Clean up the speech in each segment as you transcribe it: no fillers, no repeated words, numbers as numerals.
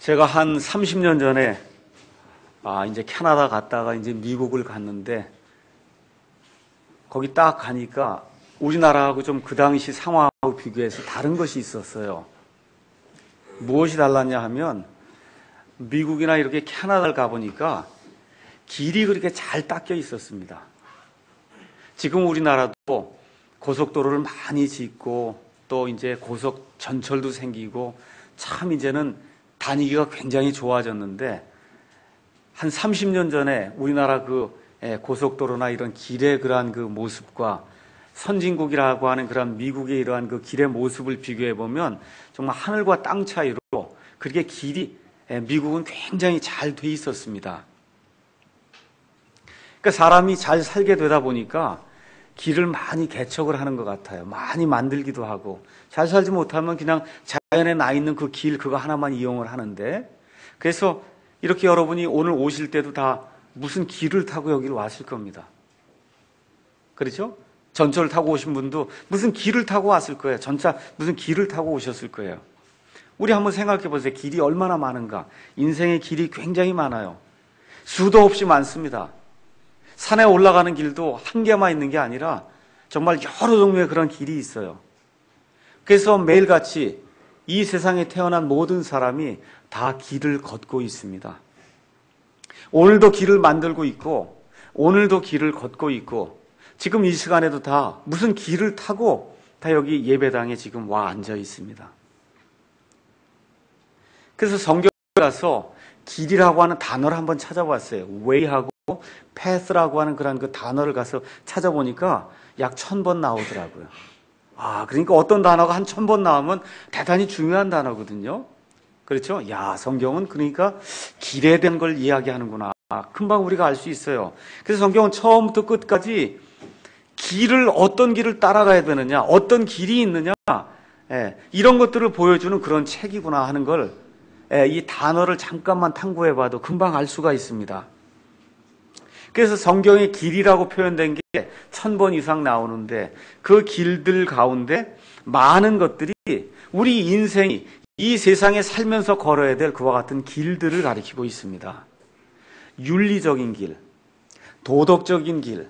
제가 한 30년 전에 이제 캐나다 갔다가 이제 미국을 갔는데 거기 딱 가니까 우리나라하고 좀 그 당시 상황하고 비교해서 다른 것이 있었어요. 무엇이 달랐냐 하면 미국이나 이렇게 캐나다를 가보니까 길이 그렇게 잘 닦여 있었습니다. 지금 우리나라도 고속도로를 많이 짓고 또 이제 고속 전철도 생기고 참 이제는 다니기가 굉장히 좋아졌는데 한 30년 전에 우리나라 고속도로나 이런 길의 그러한 그 모습과 선진국이라고 하는 그런 미국의 이러한 그 길의 모습을 비교해 보면 정말 하늘과 땅 차이로 그렇게 길이 미국은 굉장히 잘 돼 있었습니다. 그러니까 사람이 잘 살게 되다 보니까 길을 많이 개척을 하는 것 같아요. 많이 만들기도 하고 잘 살지 못하면 그냥 자연에 나 있는 그 길 그거 하나만 이용을 하는데 그래서 이렇게 여러분이 오늘 오실 때도 다 무슨 길을 타고 여기를 왔을 겁니다. 그렇죠? 전철 타고 오신 분도 무슨 길을 타고 왔을 거예요. 전차 무슨 길을 타고 오셨을 거예요. 우리 한번 생각해 보세요. 길이 얼마나 많은가. 인생의 길이 굉장히 많아요. 수도 없이 많습니다. 산에 올라가는 길도 한 개만 있는 게 아니라 정말 여러 종류의 그런 길이 있어요. 그래서 매일같이 이 세상에 태어난 모든 사람이 다 길을 걷고 있습니다. 오늘도 길을 만들고 있고 오늘도 길을 걷고 있고 지금 이 시간에도 다 무슨 길을 타고 다 여기 예배당에 지금 와 앉아 있습니다. 그래서 성경에 가서 길이라고 하는 단어를 한번 찾아봤어요. way하고 path라고 하는 그런 그 단어를 가서 찾아보니까 약 1000번 나오더라고요. 그러니까 어떤 단어가 한 1000번 나오면 대단히 중요한 단어거든요. 그렇죠? 성경은 그러니까 길에 대한 걸 이야기하는구나. 금방 우리가 알 수 있어요. 그래서 성경은 처음부터 끝까지 어떤 길을 따라가야 되느냐, 어떤 길이 있느냐, 이런 것들을 보여주는 그런 책이구나 하는 걸 이 단어를 잠깐만 탐구해봐도 금방 알 수가 있습니다. 그래서 성경의 길이라고 표현된 게 1000번 이상 나오는데 그 길들 가운데 많은 것들이 우리 인생이 이 세상에 살면서 걸어야 될 그와 같은 길들을 가리키고 있습니다. 윤리적인 길, 도덕적인 길,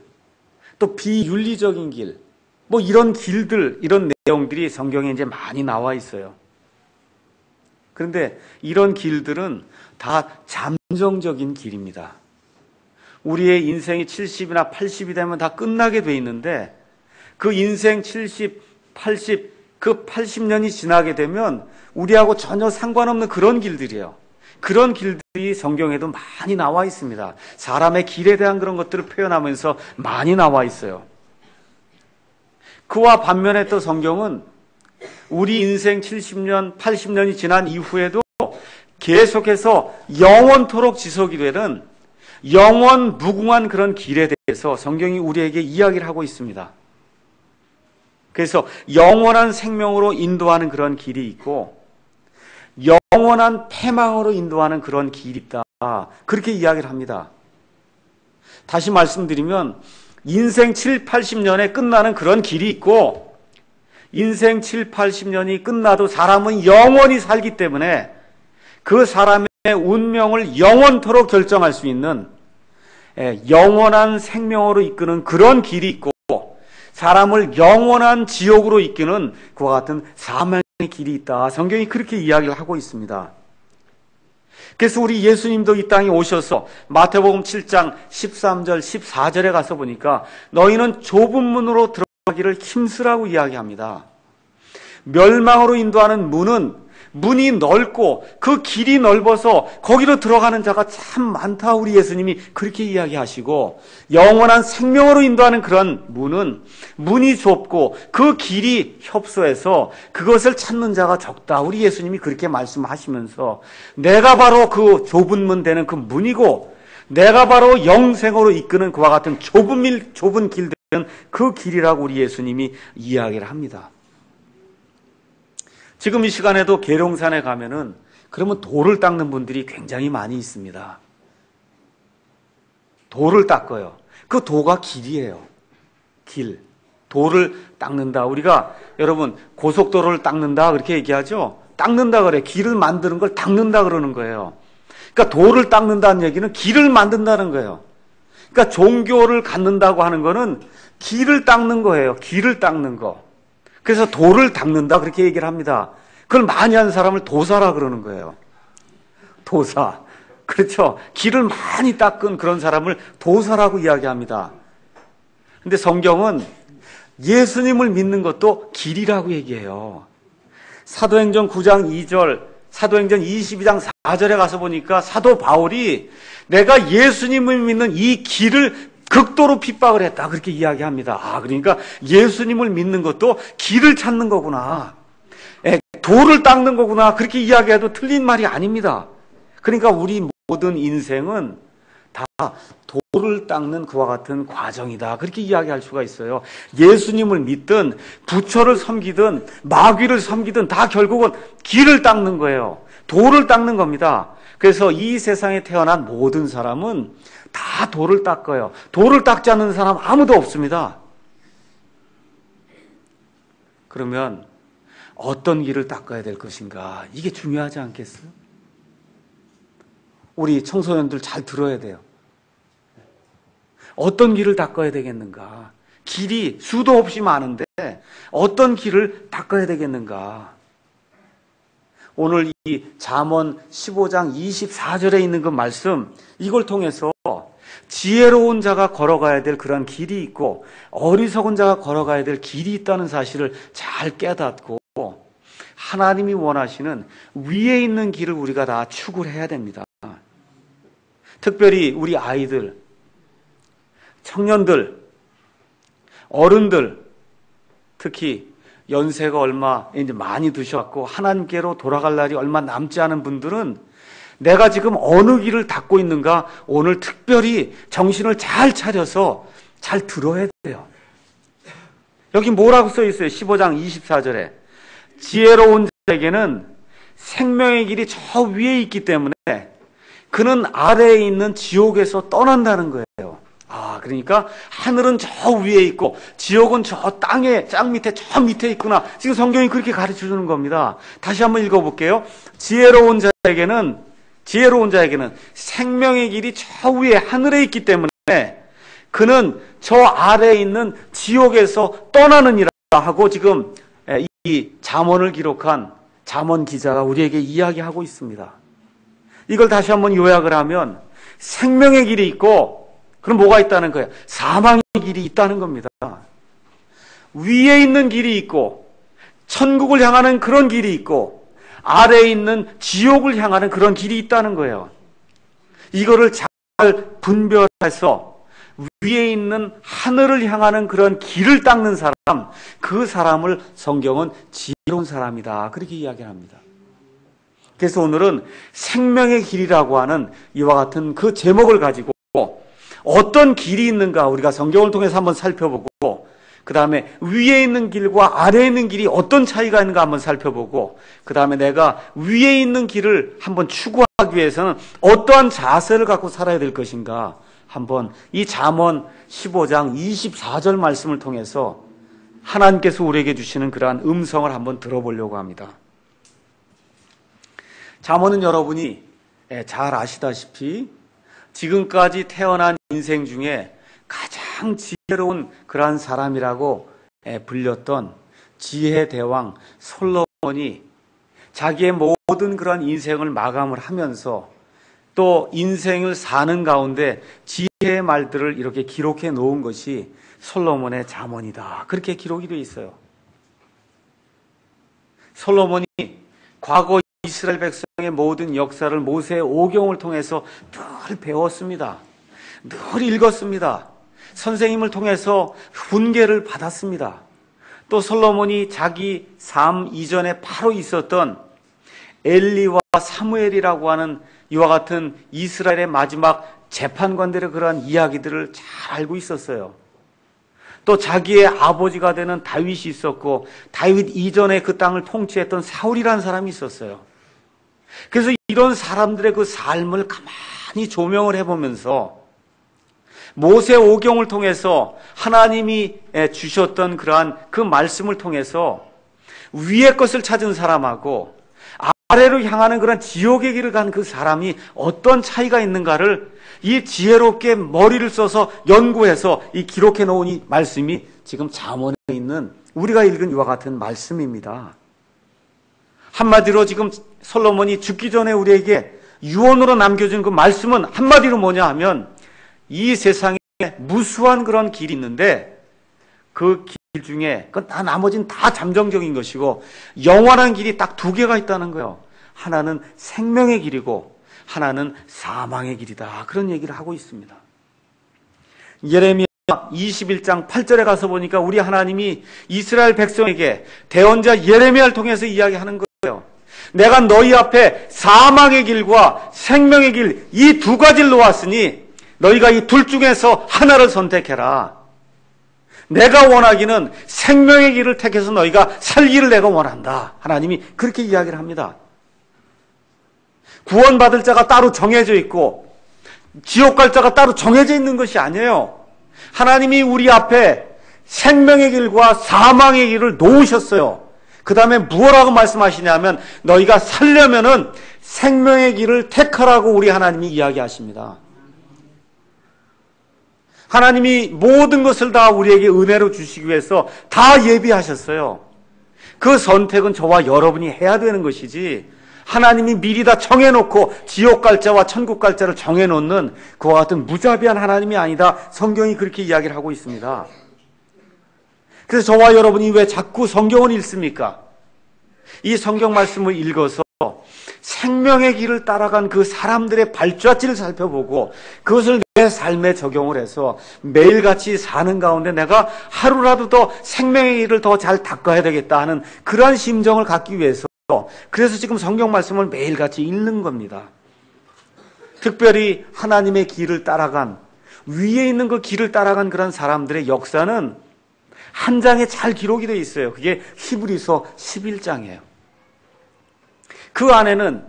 또 비윤리적인 길, 이런 길들, 이런 내용들이 성경에 이제 많이 나와 있어요. 그런데 이런 길들은 다 잠정적인 길입니다. 우리의 인생이 70이나 80이 되면 다 끝나게 돼 있는데 그 인생 70, 80, 그 80년이 지나게 되면 우리하고 전혀 상관없는 그런 길들이에요. 그런 길들이 성경에도 많이 나와 있습니다. 사람의 길에 대한 그런 것들을 표현하면서 많이 나와 있어요. 그와 반면에 또 성경은 우리 인생 70년, 80년이 지난 이후에도 계속해서 영원토록 지속이 되는 영원 무궁한 그런 길에 대해서 성경이 우리에게 이야기를 하고 있습니다. 그래서 영원한 생명으로 인도하는 그런 길이 있고 영원한 패망으로 인도하는 그런 길이 있다. 그렇게 이야기를 합니다. 다시 말씀드리면 인생 7, 80년에 끝나는 그런 길이 있고 인생 7, 80년이 끝나도 사람은 영원히 살기 때문에 그 사람의 운명을 영원토록 결정할 수 있는 영원한 생명으로 이끄는 그런 길이 있고 사람을 영원한 지옥으로 이끄는 그와 같은 사망의 길이 있다. 성경이 그렇게 이야기를 하고 있습니다. 그래서 우리 예수님도 이 땅에 오셔서 마태복음 7장 13절 14절에 가서 보니까 너희는 좁은 문으로 들어가기를 힘쓰라고 이야기합니다. 멸망으로 인도하는 문이 넓고 그 길이 넓어서 거기로 들어가는 자가 참 많다. 우리 예수님이 그렇게 이야기하시고 영원한 생명으로 인도하는 그런 문이 좁고 그 길이 협소해서 그것을 찾는 자가 적다. 우리 예수님이 그렇게 말씀하시면서 내가 바로 그 좁은 문 되는 그 문이고 내가 바로 영생으로 이끄는 그와 같은 좁은 길 되는 그 길이라고 우리 예수님이 이야기를 합니다. 지금 이 시간에도 계룡산에 가면은 그러면 돌을 닦는 분들이 굉장히 많이 있습니다. 돌을 닦아요. 그 도가 길이에요. 돌을 닦는다. 우리가 여러분 고속도로를 닦는다 그렇게 얘기하죠. 닦는다 그래. 길을 만드는 걸 닦는다 그러는 거예요. 그러니까 돌을 닦는다는 얘기는 길을 만든다는 거예요. 그러니까 종교를 갖는다고 하는 거는 길을 닦는 거예요. 길을 닦는 거. 그래서 돌을 닦는다 그렇게 얘기를 합니다. 그걸 많이 하는 사람을 도사라 그러는 거예요. 도사. 그렇죠. 길을 많이 닦은 그런 사람을 도사라고 이야기합니다. 근데 성경은 예수님을 믿는 것도 길이라고 얘기해요. 사도행전 9장 2절, 사도행전 22장 4절에 가서 보니까 사도 바울이 내가 예수님을 믿는 이 길을 극도로 핍박을 했다 그렇게 이야기합니다. 그러니까 예수님을 믿는 것도 길을 찾는 거구나. 돌을 닦는 거구나. 그렇게 이야기해도 틀린 말이 아닙니다. 그러니까 우리 모든 인생은 다 돌을 닦는 그와 같은 과정이다. 그렇게 이야기할 수가 있어요. 예수님을 믿든 부처를 섬기든 마귀를 섬기든 다 결국은 길을 닦는 거예요. 돌을 닦는 겁니다. 그래서 이 세상에 태어난 모든 사람은 다 돌을 닦아요. 돌을 닦지 않는 사람 아무도 없습니다. 그러면 어떤 길을 닦아야 될 것인가? 이게 중요하지 않겠어요? 우리 청소년들 잘 들어야 돼요. 어떤 길을 닦아야 되겠는가? 길이 수도 없이 많은데 어떤 길을 닦아야 되겠는가? 오늘 이 잠언 15장 24절에 있는 그 말씀, 이걸 통해서 지혜로운 자가 걸어가야 될 그런 길이 있고 어리석은 자가 걸어가야 될 길이 있다는 사실을 잘 깨닫고 하나님이 원하시는 위에 있는 길을 우리가 다 추구를 해야 됩니다. 특별히 우리 아이들, 청년들, 어른들, 특히 연세가 얼마 이제 많이 드셨고 하나님께로 돌아갈 날이 얼마 남지 않은 분들은 내가 지금 어느 길을 닦고 있는가 오늘 특별히 정신을 잘 차려서 잘 들어야 돼요. 여기 뭐라고 써 있어요? 15장 24절에 지혜로운 자에게는 생명의 길이 저 위에 있기 때문에 그는 아래에 있는 지옥에서 떠난다는 거예요. 그러니까 하늘은 저 위에 있고 지옥은 저 땅에 짱 밑에 저 밑에 있구나. 지금 성경이 그렇게 가르쳐 주는 겁니다. 다시 한번 읽어볼게요. 지혜로운 자에게는 생명의 길이 저 위에 하늘에 있기 때문에 그는 저 아래에 있는 지옥에서 떠나느니라 하고 지금 이 잠언을 기록한 잠언 기자가 우리에게 이야기하고 있습니다. 이걸 다시 한번 요약을 하면 생명의 길이 있고 그럼 뭐가 있다는 거예요? 사망의 길이 있다는 겁니다. 위에 있는 길이 있고 천국을 향하는 그런 길이 있고 아래에 있는 지옥을 향하는 그런 길이 있다는 거예요. 이거를 잘 분별해서 위에 있는 하늘을 향하는 그런 길을 닦는 사람, 그 사람을 성경은 지혜로운 사람이다. 그렇게 이야기합니다. 그래서 오늘은 생명의 길이라고 하는 이와 같은 그 제목을 가지고 어떤 길이 있는가 우리가 성경을 통해서 한번 살펴보고 그 다음에 위에 있는 길과 아래에 있는 길이 어떤 차이가 있는가 한번 살펴보고 그 다음에 내가 위에 있는 길을 한번 추구하기 위해서는 어떠한 자세를 갖고 살아야 될 것인가 한번 이 잠언 15장 24절 말씀을 통해서 하나님께서 우리에게 주시는 그러한 음성을 한번 들어보려고 합니다. 잠언은 여러분이 잘 아시다시피 지금까지 태어난 인생 중에 가장 지혜로운 그러한 사람이라고 불렸던 지혜의 대왕 솔로몬이 자기의 모든 그런 인생을 마감을 하면서 또 인생을 사는 가운데 지혜의 말들을 이렇게 기록해 놓은 것이 솔로몬의 잠언이다. 그렇게 기록이 되어 있어요. 솔로몬이 과거 이스라엘 백성의 모든 역사를 모세의 오경을 통해서 늘 배웠습니다. 늘 읽었습니다. 선생님을 통해서 훈계를 받았습니다. 또 솔로몬이 자기 삶 이전에 바로 있었던 엘리와 사무엘이라고 하는 이와 같은 이스라엘의 마지막 재판관들의 그러한 이야기들을 잘 알고 있었어요. 또 자기의 아버지가 되는 다윗이 있었고 다윗 이전에 그 땅을 통치했던 사울이라는 사람이 있었어요. 그래서 이런 사람들의 그 삶을 가만히 조명을 해보면서 모세 오경을 통해서 하나님이 주셨던 그러한 그 말씀을 통해서 위의 것을 찾은 사람하고 아래로 향하는 그런 지옥의 길을 간 그 사람이 어떤 차이가 있는가를 이 지혜롭게 머리를 써서 연구해서 이 기록해 놓은 이 말씀이 지금 잠언에 있는 우리가 읽은 이와 같은 말씀입니다. 한마디로 지금 솔로몬이 죽기 전에 우리에게 유언으로 남겨준 그 말씀은 한마디로 뭐냐 하면 이 세상에 무수한 그런 길이 있는데 그 길 중에 나머지는 다 잠정적인 것이고 영원한 길이 딱 두 개가 있다는 거예요. 하나는 생명의 길이고 하나는 사망의 길이다. 그런 얘기를 하고 있습니다. 예레미야 21장 8절에 가서 보니까 우리 하나님이 이스라엘 백성에게 대언자 예레미야를 통해서 이야기하는 거예요. 내가 너희 앞에 사망의 길과 생명의 길 이 두 가지를 놓았으니 너희가 이 둘 중에서 하나를 선택해라. 내가 원하기는 생명의 길을 택해서 너희가 살기를 내가 원한다. 하나님이 그렇게 이야기를 합니다. 구원받을 자가 따로 정해져 있고 지옥 갈 자가 따로 정해져 있는 것이 아니에요. 하나님이 우리 앞에 생명의 길과 사망의 길을 놓으셨어요. 그 다음에 무엇라고 말씀하시냐면 너희가 살려면은 생명의 길을 택하라고 우리 하나님이 이야기하십니다. 하나님이 모든 것을 다 우리에게 은혜로 주시기 위해서 다 예비하셨어요. 그 선택은 저와 여러분이 해야 되는 것이지 하나님이 미리 다 정해놓고 지옥 갈 자와 천국 갈 자를 정해놓는 그와 같은 무자비한 하나님이 아니다. 성경이 그렇게 이야기를 하고 있습니다. 그래서 저와 여러분이 왜 자꾸 성경을 읽습니까? 이 성경 말씀을 읽어서 생명의 길을 따라간 그 사람들의 발자취를 살펴보고 그것을 내 삶에 적용을 해서 매일같이 사는 가운데 내가 하루라도 더 생명의 길을 더 잘 닦아야 되겠다 하는 그러한 심정을 갖기 위해서 그래서 지금 성경 말씀을 매일같이 읽는 겁니다. 특별히 하나님의 길을 따라간 위에 있는 그 길을 따라간 그런 사람들의 역사는 한 장에 잘 기록이 되어 있어요. 그게 히브리서 11장이에요. 그 안에는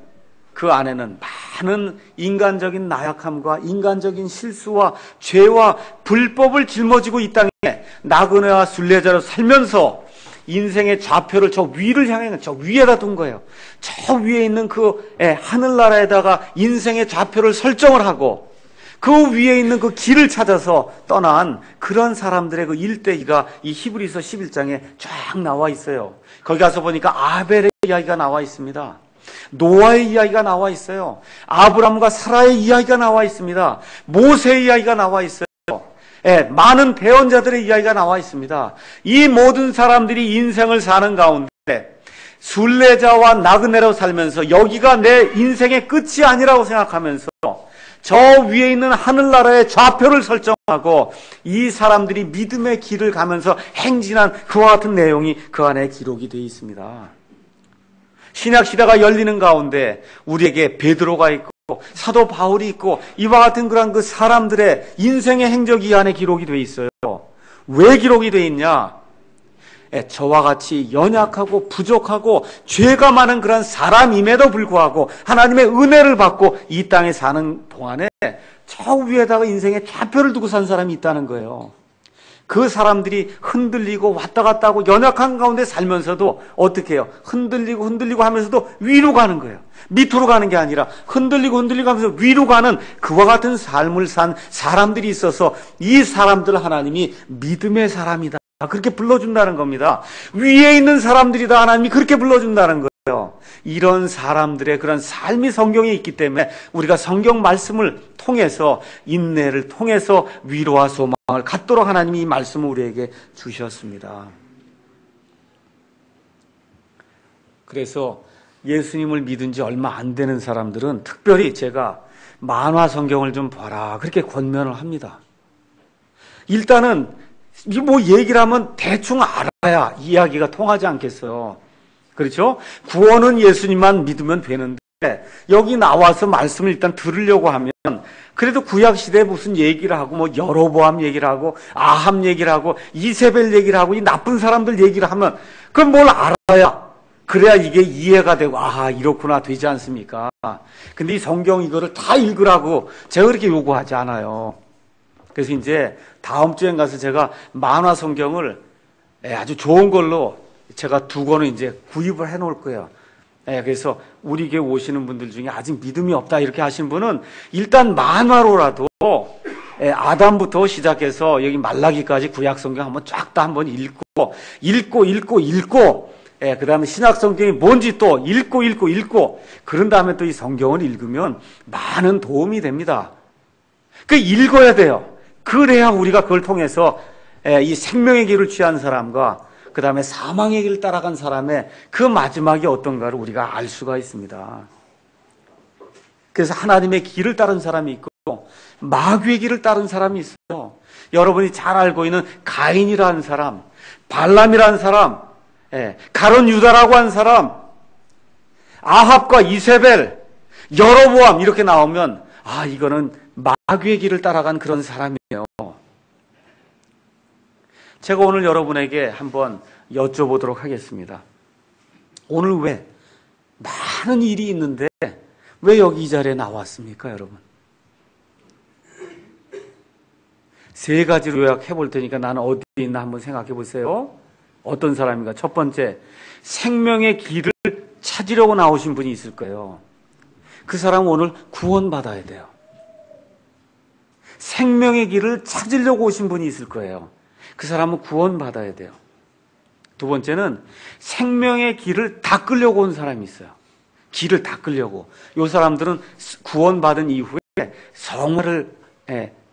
많은 인간적인 나약함과 인간적인 실수와 죄와 불법을 짊어지고 이 땅에 나그네와 순례자로 살면서 인생의 좌표를 저 위를 향해 저 위에다 둔 거예요. 저 위에 있는 그 하늘나라에다가 인생의 좌표를 설정을 하고 그 위에 있는 그 길을 찾아서 떠난 그런 사람들의 그 일대기가 이 히브리서 11장에 쫙 나와 있어요. 거기 가서 보니까 아벨의 이야기가 나와 있습니다. 노아의 이야기가 나와 있어요. 아브람과 사라의 이야기가 나와 있습니다. 모세의 이야기가 나와 있어요. 많은 대언자들의 이야기가 나와 있습니다. 이 모든 사람들이 인생을 사는 가운데 순례자와 나그네로 살면서 여기가 내 인생의 끝이 아니라고 생각하면서 저 위에 있는 하늘나라의 좌표를 설정하고 이 사람들이 믿음의 길을 가면서 행진한 그와 같은 내용이 그 안에 기록이 되어 있습니다. 신약시대가 열리는 가운데 우리에게 베드로가 있고 사도 바울이 있고 이와 같은 그런 그 사람들의 인생의 행적이 이 안에 기록이 되어 있어요. 왜 기록이 되어 있냐? 저와 같이 연약하고 부족하고 죄가 많은 그런 사람임에도 불구하고 하나님의 은혜를 받고 이 땅에 사는 동안에 저 위에다가 인생의 좌표를 두고 산 사람이 있다는 거예요. 그 사람들이 흔들리고 왔다 갔다 하고 연약한 가운데 살면서도 어떻게 해요? 흔들리고 하면서도 위로 가는 거예요. 밑으로 가는 게 아니라 흔들리고 하면서 위로 가는 그와 같은 삶을 산 사람들이 있어서 이 사람들 하나님이 믿음의 사람이다. 그렇게 불러준다는 겁니다. 위에 있는 사람들이다. 하나님이 그렇게 불러준다는 거예요. 이런 사람들의 그런 삶이 성경에 있기 때문에 우리가 성경 말씀을 통해서 인내를 통해서 위로와 소망을 갖도록 하나님이 이 말씀을 우리에게 주셨습니다. 그래서 예수님을 믿은 지 얼마 안 되는 사람들은 특별히 제가 만화 성경을 좀 봐라 그렇게 권면을 합니다. 일단은 뭐 얘기를 하면 대충 알아야 이야기가 통하지 않겠어요. 그렇죠? 구원은 예수님만 믿으면 되는데 여기 나와서 말씀을 일단 들으려고 하면 그래도 구약시대에 무슨 얘기를 하고 뭐 여로보암 얘기를 하고 아합 얘기를 하고 이세벨 얘기를 하고 이 나쁜 사람들 얘기를 하면 그럼 뭘 알아야 그래야 이게 이해가 되고 아하 이렇구나 되지 않습니까? 근데 이 성경 이거를 다 읽으라고 제가 그렇게 요구하지 않아요. 그래서 이제 다음 주에 가서 제가 만화 성경을 아주 좋은 걸로 제가 두 권을 이제 구입을 해 놓을 거예요. 그래서 우리 교회 오시는 분들 중에 아직 믿음이 없다 이렇게 하신 분은 일단 만화로라도 아담부터 시작해서 여기 말라기까지 구약 성경 한번 쫙 다 한번 읽고 그 다음에 신약 성경이 뭔지 또 읽고 그런 다음에 또 이 성경을 읽으면 많은 도움이 됩니다. 그 읽어야 돼요. 그래야 우리가 그걸 통해서 이 생명의 길을 취한 사람과 그 다음에 사망의 길을 따라간 사람의 그 마지막이 어떤가를 우리가 알 수가 있습니다. 그래서 하나님의 길을 따른 사람이 있고 마귀의 길을 따른 사람이 있어요. 여러분이 잘 알고 있는 가인이라는 사람, 발람이라는 사람, 가론 유다라고 한 사람, 아합과 이세벨, 여로보암 이렇게 나오면 이거는 마귀의 길을 따라간 그런 사람이에요. 제가 오늘 여러분에게 한번 여쭤보도록 하겠습니다. 오늘 왜 많은 일이 있는데 왜 여기 이 자리에 나왔습니까, 여러분? 세 가지로 요약해 볼 테니까 나는 어디에 있나 한번 생각해 보세요. 어떤 사람인가? 첫 번째, 생명의 길을 찾으려고 나오신 분이 있을 거예요. 그 사람은 오늘 구원받아야 돼요. 생명의 길을 찾으려고 오신 분이 있을 거예요. 그 사람은 구원받아야 돼요. 두 번째는 생명의 길을 닦으려고 온 사람이 있어요. 길을 닦으려고. 이 사람들은 구원받은 이후에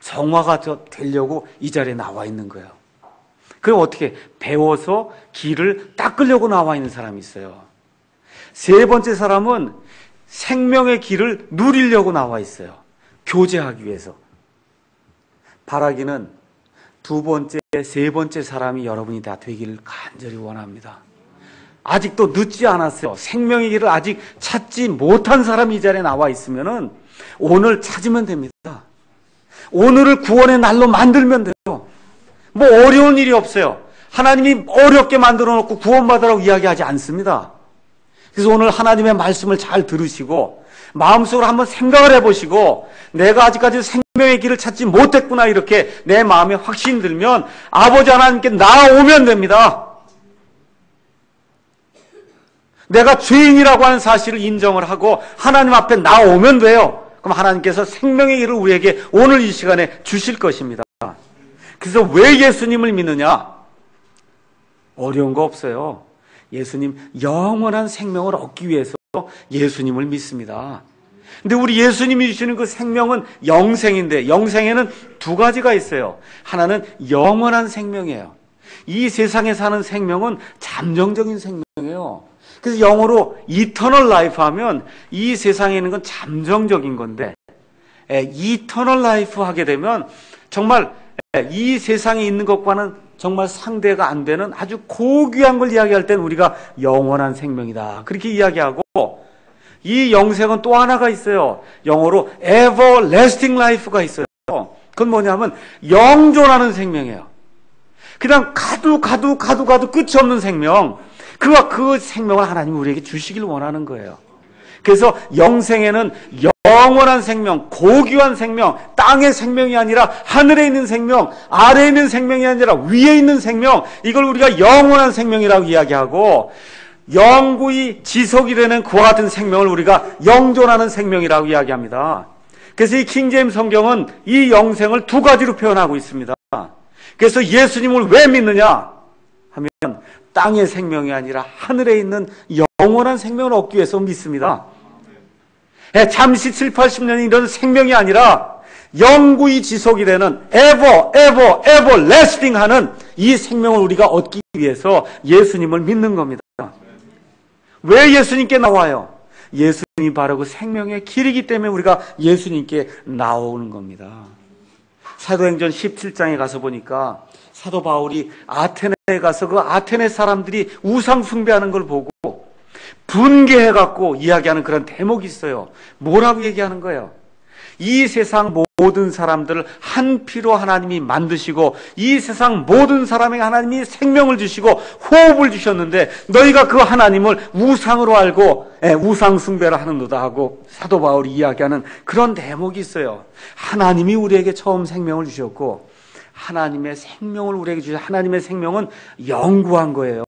성화가 되려고 이 자리에 나와 있는 거예요. 그럼 어떻게 배워서 길을 닦으려고 나와 있는 사람이 있어요. 세 번째 사람은 생명의 길을 누리려고 나와 있어요. 교제하기 위해서. 바라기는 두 번째, 세 번째 사람이 여러분이 다 되기를 간절히 원합니다. 아직도 늦지 않았어요. 생명의 길을 아직 찾지 못한 사람이 이 자리에 나와 있으면은 오늘 찾으면 됩니다. 오늘을 구원의 날로 만들면 돼요. 뭐 어려운 일이 없어요. 하나님이 어렵게 만들어 놓고 구원받으라고 이야기하지 않습니다. 그래서 오늘 하나님의 말씀을 잘 들으시고 마음속으로 한번 생각을 해보시고 내가 아직까지 생명의 길을 찾지 못했구나 이렇게 내 마음에 확신 들면 아버지 하나님께 나아오면 됩니다. 내가 죄인이라고 하는 사실을 인정을 하고 하나님 앞에 나오면 돼요. 그럼 하나님께서 생명의 길을 우리에게 오늘 이 시간에 주실 것입니다. 그래서 왜 예수님을 믿느냐? 어려운 거 없어요. 예수님 영원한 생명을 얻기 위해서 예수님을 믿습니다. 근데 우리 예수님이 주시는 그 생명은 영생인데 영생에는 두 가지가 있어요. 하나는 영원한 생명이에요. 이 세상에 사는 생명은 잠정적인 생명이에요. 그래서 영어로 eternal life 하면 이 세상에 있는 건 잠정적인 건데 eternal life 하게 되면 정말 이 세상에 있는 것과는 정말 상대가 안 되는 아주 고귀한 걸 이야기할 때는 우리가 영원한 생명이다. 그렇게 이야기하고 이 영생은 또 하나가 있어요. 영어로 everlasting life가 있어요. 그건 뭐냐면 영존하는 생명이에요. 그냥 가도 끝이 없는 생명. 그 생명을 하나님이 우리에게 주시길 원하는 거예요. 그래서 영생에는 영원한 생명, 고귀한 생명, 땅의 생명이 아니라 하늘에 있는 생명, 아래에 있는 생명이 아니라 위에 있는 생명, 이걸 우리가 영원한 생명이라고 이야기하고 영구히 지속이 되는 그와 같은 생명을 우리가 영존하는 생명이라고 이야기합니다. 그래서 이 킹제임스 성경은 이 영생을 두 가지로 표현하고 있습니다. 그래서 예수님을 왜 믿느냐 하면 땅의 생명이 아니라 하늘에 있는 영원한 생명을 얻기 위해서 믿습니다. 잠시 7, 80년이 이런 생명이 아니라 영구히 지속이 되는 everlasting 하는 이 생명을 우리가 얻기 위해서 예수님을 믿는 겁니다. 왜 예수님께 나와요? 예수님이 바로 그 생명의 길이기 때문에 우리가 예수님께 나오는 겁니다. 사도행전 17장에 가서 보니까 사도 바울이 아테네에 가서 그 아테네 사람들이 우상 숭배하는 걸 보고 분개해갖고 이야기하는 그런 대목이 있어요. 뭐라고 얘기하는 거예요? 이 세상 모든 사람들을 한 피로 하나님이 만드시고 이 세상 모든 사람에게 하나님이 생명을 주시고 호흡을 주셨는데 너희가 그 하나님을 우상으로 알고 우상 숭배를 하는도다 하고 사도 바울이 이야기하는 그런 대목이 있어요. 하나님이 우리에게 처음 생명을 주셨고 하나님의 생명을 우리에게 주신 하나님의 생명은 영구한 거예요.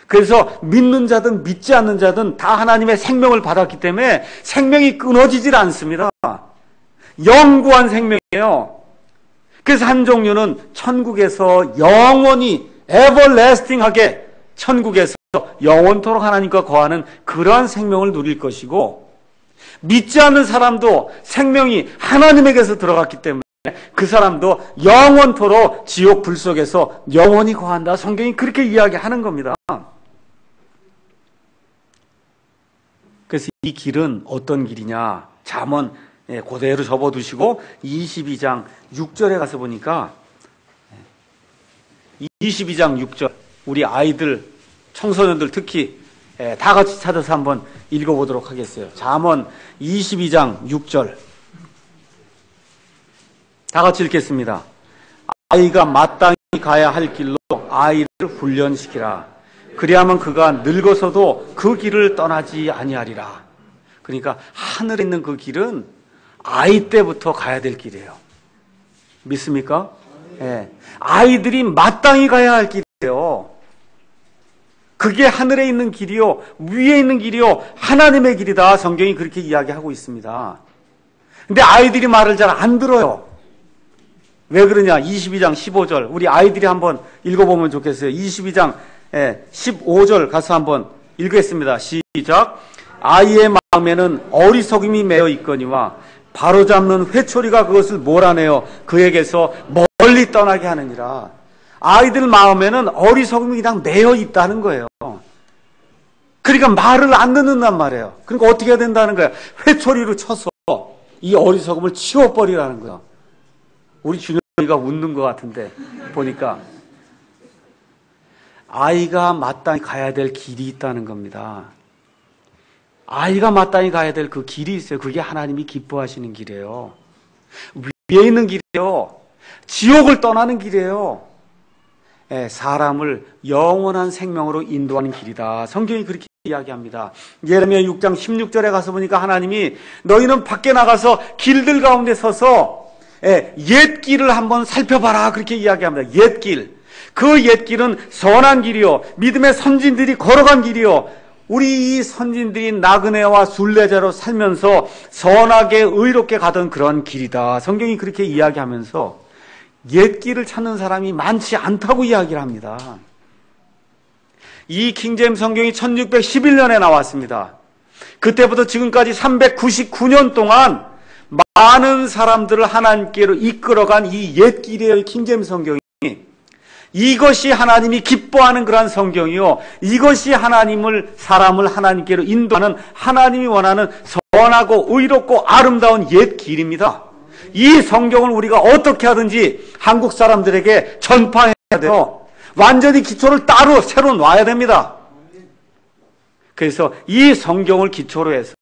그래서 믿는 자든 믿지 않는 자든 다 하나님의 생명을 받았기 때문에 생명이 끊어지질 않습니다. 영구한 생명이에요. 그래서 한 종류는 천국에서 영원히 everlasting하게 천국에서 영원토록 하나님과 거하는 그러한 생명을 누릴 것이고, 믿지 않는 사람도 생명이 하나님에게서 들어갔기 때문에 그 사람도 영원토록 지옥 불 속에서 영원히 거한다. 성경이 그렇게 이야기하는 겁니다. 그래서 이 길은 어떤 길이냐? 잠언 그대로 접어두시고 22장 6절에 가서 보니까 22장 6절 우리 아이들, 청소년들 특히 다 같이 찾아서 한번 읽어보도록 하겠어요. 잠언 22장 6절 다 같이 읽겠습니다. 아이가 마땅히 가야 할 길로 아이를 훈련시키라. 그리하면 그가 늙어서도 그 길을 떠나지 아니하리라. 그러니까 하늘에 있는 그 길은 아이 때부터 가야 될 길이에요. 믿습니까? 예. 아이들이 마땅히 가야 할 길이에요. 그게 하늘에 있는 길이요, 위에 있는 길이요, 하나님의 길이다. 성경이 그렇게 이야기하고 있습니다. 근데 아이들이 말을 잘 안 들어요. 왜 그러냐? 22장 15절 우리 아이들이 한번 읽어보면 좋겠어요. 22장 15절 가서 한번 읽겠습니다. 시작. 아이의 마음에는 어리석음이 매여 있거니와 바로잡는 회초리가 그것을 몰아내어 그에게서 멀리 떠나게 하느니라. 아이들 마음에는 어리석음이 그냥 매여 있다는 거예요. 그러니까 말을 안 듣는단 말이에요. 그러니까 어떻게 해야 된다는 거예요? 회초리로 쳐서 이 어리석음을 치워버리라는 거예요. 우리 준영이가 웃는 것 같은데 보니까 아이가 마땅히 가야 될 길이 있다는 겁니다. 아이가 마땅히 가야 될 그 길이 있어요. 그게 하나님이 기뻐하시는 길이에요. 위에 있는 길이에요. 지옥을 떠나는 길이에요. 사람을 영원한 생명으로 인도하는 길이다. 성경이 그렇게 이야기합니다. 예레미야 6장 16절에 가서 보니까 하나님이 너희는 밖에 나가서 길들 가운데 서서 옛 길을 한번 살펴봐라. 그렇게 이야기합니다. 옛 길. 그 옛 길은 선한 길이요, 믿음의 선진들이 걸어간 길이요, 우리 이 선진들이 나그네와 순례자로 살면서 선하게 의롭게 가던 그런 길이다. 성경이 그렇게 이야기하면서 옛 길을 찾는 사람이 많지 않다고 이야기를 합니다. 이 킹제임스 성경이 1611년에 나왔습니다. 그때부터 지금까지 399년 동안 많은 사람들을 하나님께로 이끌어간 이 옛 길이에요. 킹제임스 성경이. 이것이 하나님이 기뻐하는 그러한 성경이요, 이것이 사람을 하나님께로 인도하는 하나님이 원하는 선하고 의롭고 아름다운 옛 길입니다. 이 성경을 우리가 어떻게 하든지 한국 사람들에게 전파해야 돼요. 완전히 기초를 따로 새로 놔야 됩니다. 그래서 이 성경을 기초로 해서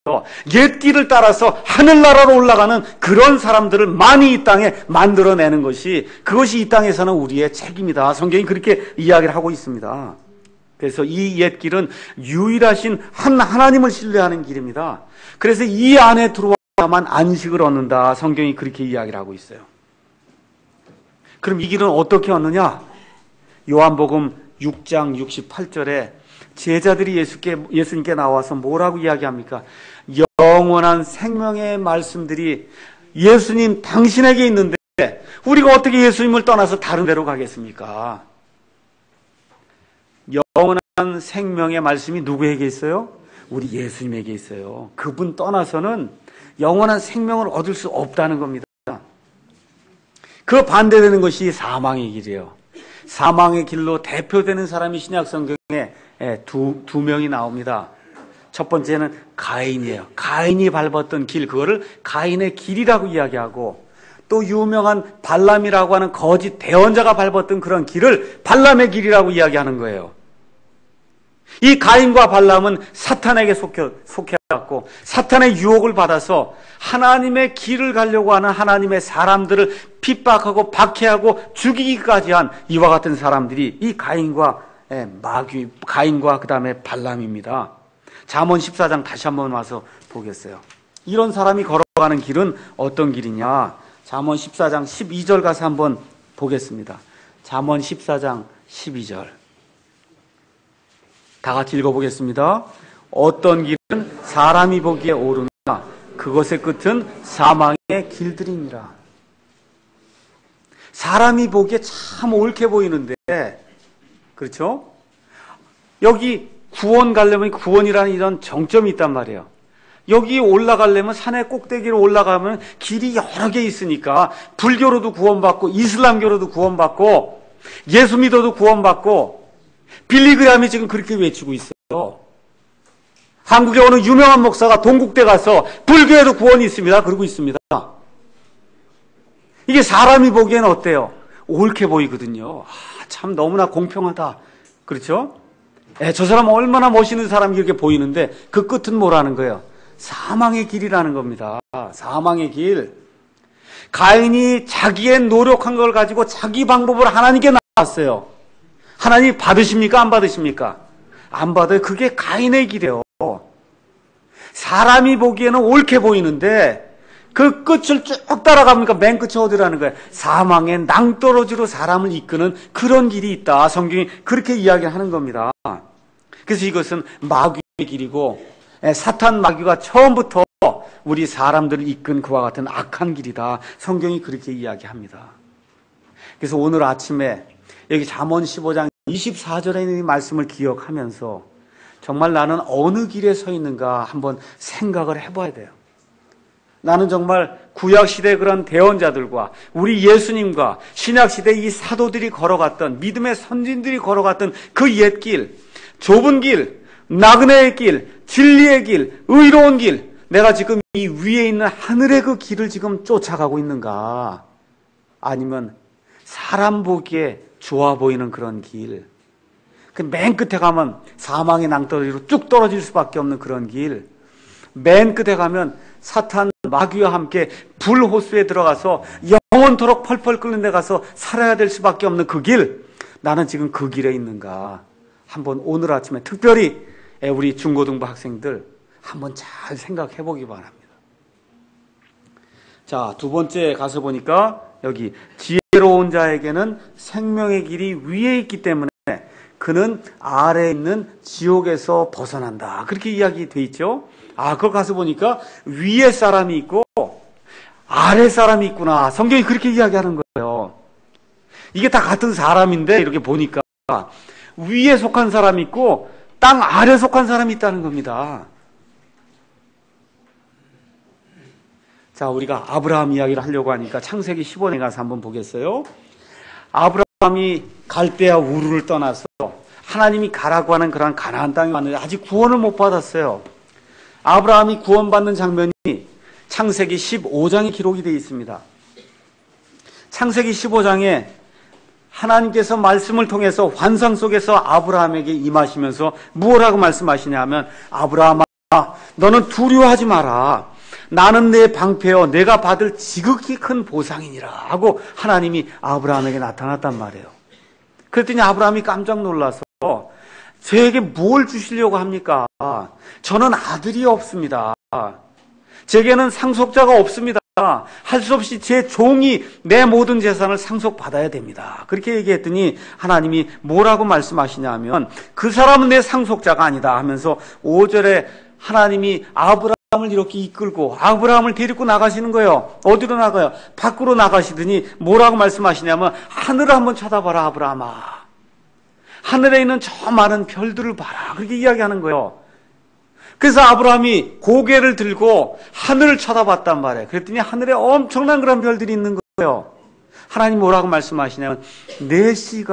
옛 길을 따라서 하늘나라로 올라가는 그런 사람들을 많이 이 땅에 만들어내는 것이, 그것이 이 땅에서는 우리의 책임이다. 성경이 그렇게 이야기를 하고 있습니다. 그래서 이 옛 길은 유일하신 한 하나님을 신뢰하는 길입니다. 그래서 이 안에 들어와야만 안식을 얻는다. 성경이 그렇게 이야기를 하고 있어요. 그럼 이 길은 어떻게 얻느냐? 요한복음 6장 68절에 제자들이 예수님께 나와서 뭐라고 이야기합니까? 영원한 생명의 말씀들이 예수님 당신에게 있는데 우리가 어떻게 예수님을 떠나서 다른 데로 가겠습니까? 영원한 생명의 말씀이 누구에게 있어요? 우리 예수님에게 있어요. 그분 떠나서는 영원한 생명을 얻을 수 없다는 겁니다. 그 반대되는 것이 사망의 길이에요. 사망의 길로 대표되는 사람이 신약 성경에 두 명이 나옵니다. 첫 번째는 가인이에요. 가인이 밟았던 길, 그거를 가인의 길이라고 이야기하고, 또 유명한 발람이라고 하는 거짓 대언자가 밟았던 그런 길을 발람의 길이라고 이야기하는 거예요. 이 가인과 발람은 사탄에게 속해왔고 사탄의 유혹을 받아서 하나님의 길을 가려고 하는 하나님의 사람들을 핍박하고 박해하고 죽이기까지 한 이와 같은 사람들이 이 가인과 그 다음에 발람입니다. 잠언 14장 다시 한번 와서 보겠어요. 이런 사람이 걸어가는 길은 어떤 길이냐? 잠언 14장 12절 가서 한번 보겠습니다. 잠언 14장 12절 다 같이 읽어보겠습니다. 어떤 길은 사람이 보기에 옳으나 그것의 끝은 사망의 길들이니라. 사람이 보기에 참 옳게 보이는데, 그렇죠? 여기 구원 가려면 구원이라는 이런 정점이 있단 말이에요. 여기 올라가려면 산의 꼭대기로 올라가면 길이 여러 개 있으니까 불교로도 구원받고 이슬람교로도 구원받고 예수 믿어도 구원받고 빌리그람이 지금 그렇게 외치고 있어요. 한국에 어느 유명한 목사가 동국대 가서 불교에도 구원이 있습니다. 그러고 있습니다. 이게 사람이 보기에는 어때요? 옳게 보이거든요. 참 너무나 공평하다. 그렇죠? 저 사람 얼마나 멋있는 사람이 이렇게 보이는데 그 끝은 뭐라는 거예요? 사망의 길이라는 겁니다. 사망의 길. 가인이 자기의 노력한 걸 가지고 자기 방법으로 하나님께 나왔어요. 하나님 받으십니까? 안 받으십니까? 안 받아요. 그게 가인의 길이에요. 사람이 보기에는 옳게 보이는데 그 끝을 쭉 따라가니까 맨 끝이 어디라는 거예요? 사망의 낭떠러지로 사람을 이끄는 그런 길이 있다. 성경이 그렇게 이야기하는 겁니다. 그래서 이것은 마귀의 길이고 사탄 마귀가 처음부터 우리 사람들을 이끈 그와 같은 악한 길이다. 성경이 그렇게 이야기합니다. 그래서 오늘 아침에 여기 잠언 15장 24절에 있는 이 말씀을 기억하면서 정말 나는 어느 길에 서 있는가 한번 생각을 해봐야 돼요. 나는 정말 구약시대 그런 대언자들과 우리 예수님과 신약시대 이 사도들이 걸어갔던 믿음의 선진들이 걸어갔던 그 옛길, 좁은 길, 나그네의 길, 진리의 길, 의로운 길, 내가 지금 이 위에 있는 하늘의 그 길을 지금 쫓아가고 있는가? 아니면 사람 보기에 좋아 보이는 그런 길, 그 맨 끝에 가면 사망의 낭떠러지로 쭉 떨어질 수밖에 없는 그런 길, 맨 끝에 가면 사탄 마귀와 함께 불호수에 들어가서 영원토록 펄펄 끓는 데 가서 살아야 될 수밖에 없는 그 길, 나는 지금 그 길에 있는가? 한번 오늘 아침에 특별히 우리 중고등부 학생들 한번 잘 생각해 보기 바랍니다. 자, 두 번째 가서 보니까 여기 지혜로운 자에게는 생명의 길이 위에 있기 때문에 그는 아래에 있는 지옥에서 벗어난다. 그렇게 이야기돼 있죠. 그걸 가서 보니까 위에 사람이 있고 아래 사람이 있구나. 성경이 그렇게 이야기하는 거예요. 이게 다 같은 사람인데 이렇게 보니까 위에 속한 사람이 있고 땅 아래 속한 사람이 있다는 겁니다. 자, 우리가 아브라함 이야기를 하려고 하니까 창세기 15장에 가서 한번 보겠어요. 아브라함이 갈대아 우르를 떠나서 하나님이 가라고 하는 그런 가나안 땅에 왔는데 아직 구원을 못 받았어요. 아브라함이 구원받는 장면이 창세기 15장에 기록이 되어 있습니다. 창세기 15장에 하나님께서 말씀을 통해서 환상 속에서 아브라함에게 임하시면서 무엇라고 말씀하시냐 하면, 아브라함아, 너는 두려워하지 마라. 나는 내 방패여 내가 받을 지극히 큰 보상이니라 하고 하나님이 아브라함에게 나타났단 말이에요. 그랬더니 아브라함이 깜짝 놀라서 저에게 뭘 주시려고 합니까? 저는 아들이 없습니다. 제게는 상속자가 없습니다. 할 수 없이 제 종이 내 모든 재산을 상속받아야 됩니다. 그렇게 얘기했더니 하나님이 뭐라고 말씀하시냐면, 그 사람은 내 상속자가 아니다 하면서 5절에 하나님이 아브라함을 이렇게 이끌고 아브라함을 데리고 나가시는 거예요. 어디로 나가요? 밖으로 나가시더니 뭐라고 말씀하시냐면, 하늘을 한번 쳐다봐라 아브라함아. 하늘에 있는 저 많은 별들을 봐라. 그렇게 이야기하는 거예요. 그래서 아브라함이 고개를 들고 하늘을 쳐다봤단 말이에요. 그랬더니 하늘에 엄청난 그런 별들이 있는 거예요. 하나님 뭐라고 말씀하시냐면, 내 씨가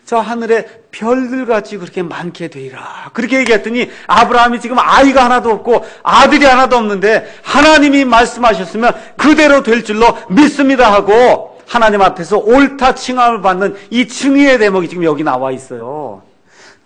저 하늘에 별들같이 그렇게 많게 되리라. 그렇게 얘기했더니 아브라함이 지금 아이가 하나도 없고 아들이 하나도 없는데 하나님이 말씀하셨으면 그대로 될 줄로 믿습니다 하고 하나님 앞에서 옳다 칭함을 받는 이 칭의의 대목이 지금 여기 나와 있어요.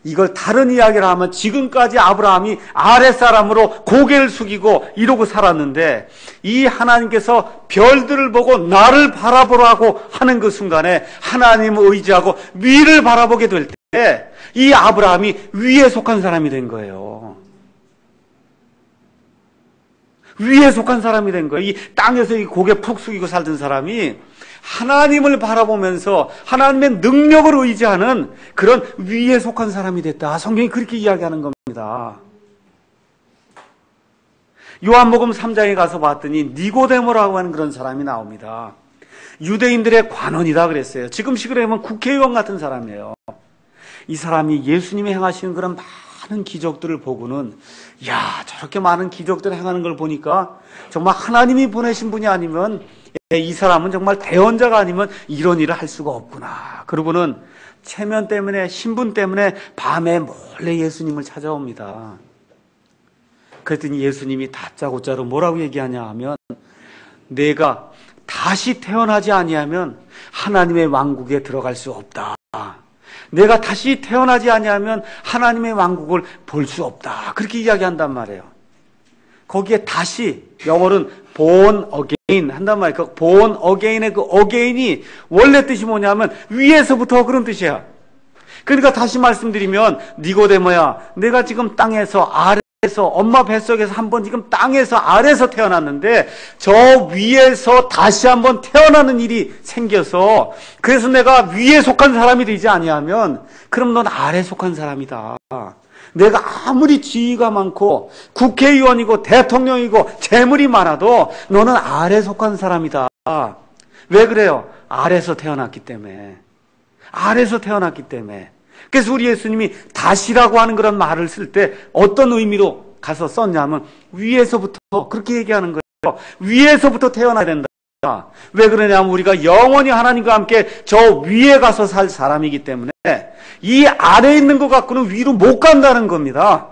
이걸 다른 이야기를 하면 지금까지 아브라함이 아랫사람으로 고개를 숙이고 이러고 살았는데, 이 하나님께서 별들을 보고 나를 바라보라고 하는 그 순간에 하나님을 의지하고 위를 바라보게 될 때 이 아브라함이 위에 속한 사람이 된 거예요. 위에 속한 사람이 된 거예요. 이 땅에서 이 고개 푹 숙이고 살던 사람이 하나님을 바라보면서 하나님의 능력을 의지하는 그런 위에 속한 사람이 됐다. 성경이 그렇게 이야기하는 겁니다. 요한복음 3장에 가서 봤더니 니고데모라고 하는 그런 사람이 나옵니다. 유대인들의 관원이다 그랬어요. 지금식으로 하면 국회의원 같은 사람이에요. 이 사람이 예수님이 행하시는 그런 많은 기적들을 보고는 야, 저렇게 많은 기적들을 행하는 걸 보니까 정말 하나님이 보내신 분이 아니면 이 사람은 정말 대언자가 아니면 이런 일을 할 수가 없구나. 그러고는 체면 때문에 신분 때문에 밤에 몰래 예수님을 찾아옵니다. 그랬더니 예수님이 다짜고짜로 뭐라고 얘기하냐 하면 내가 다시 태어나지 아니하면 하나님의 왕국에 들어갈 수 없다. 내가 다시 태어나지 아니하면 하나님의 왕국을 볼 수 없다. 그렇게 이야기한단 말이에요. 거기에 다시 영어로는 born again 한단 말이에요. 그 born again의 그 again이 원래 뜻이 뭐냐면 위에서부터 그런 뜻이야. 그러니까 다시 말씀드리면 니고데모야, 내가 지금 땅에서 아래에서 엄마 뱃속에서 한번 지금 땅에서 아래에서 태어났는데 저 위에서 다시 한번 태어나는 일이 생겨서 그래서 내가 위에 속한 사람이 되지 아니하면 그럼 넌 아래에 속한 사람이다. 내가 아무리 지위가 많고 국회의원이고 대통령이고 재물이 많아도 너는 아래에 속한 사람이다. 왜 그래요? 아래에서 태어났기 때문에. 아래에서 태어났기 때문에. 그래서 우리 예수님이 다시라고 하는 그런 말을 쓸 때 어떤 의미로 가서 썼냐면 위에서부터 그렇게 얘기하는 거예요. 위에서부터 태어나야 된다. 왜 그러냐면 우리가 영원히 하나님과 함께 저 위에 가서 살 사람이기 때문에 이 아래에 있는 것 갖고는 위로 못 간다는 겁니다.